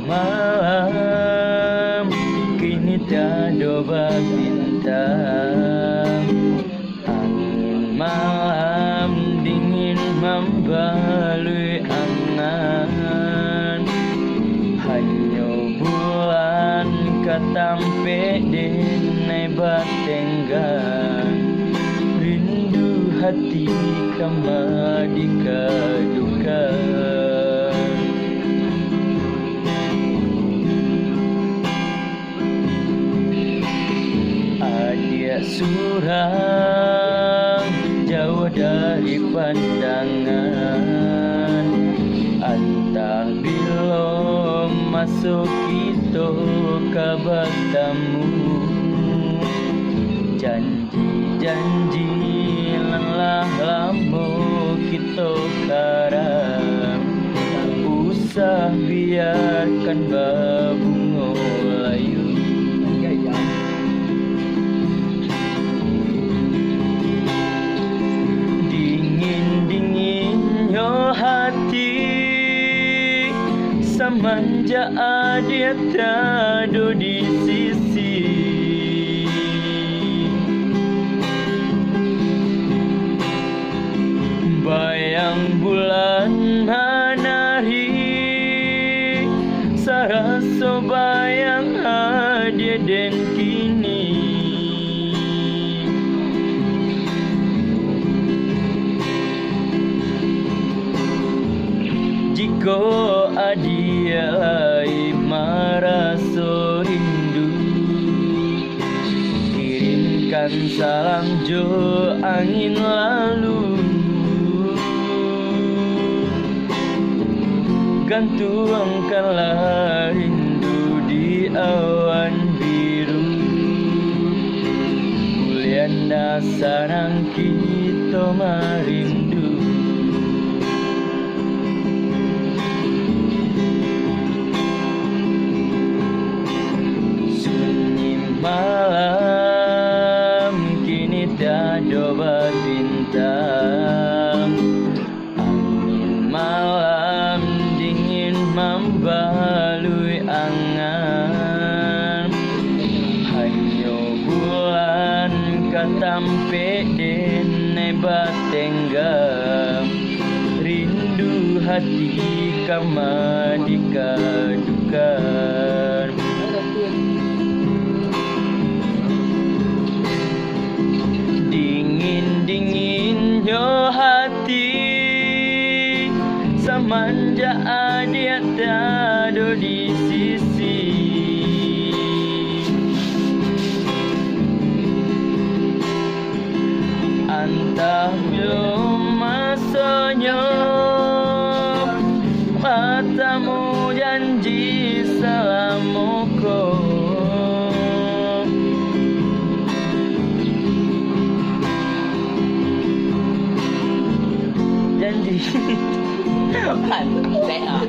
malam kini tiada berbintang. Angin malam dingin membalui angan. Hanya bulan katampe denai batenggan. Rindu hati kamadi kadukan. Adia surang jauh dari pandangan. Antah belum masuk kita ke bertemu. Janji-janji lelah lama kita karam. Usah biarkan berbunga layu. Dingin-dinginnya hati semenjak dia tiada di sisi. Bayang bulan menari, sarasa bayang hadia dan kini. Jika adia lai merasa rindu, kirimkan salam jo angin lalu. Gantungkanlah rindu di awan biru. Mulyana sarang kita merindu. Sunyi malam kini tiada berbintang. Angin malam membalui angan. Hanya bulan katampe denai batenggam. Rindu hati kamadi kadukan. Dingin-dinginnya hati semenjak dia tiada di sisi. Antah belum masanya matamu janji selamanya. Janji. Pandai ah.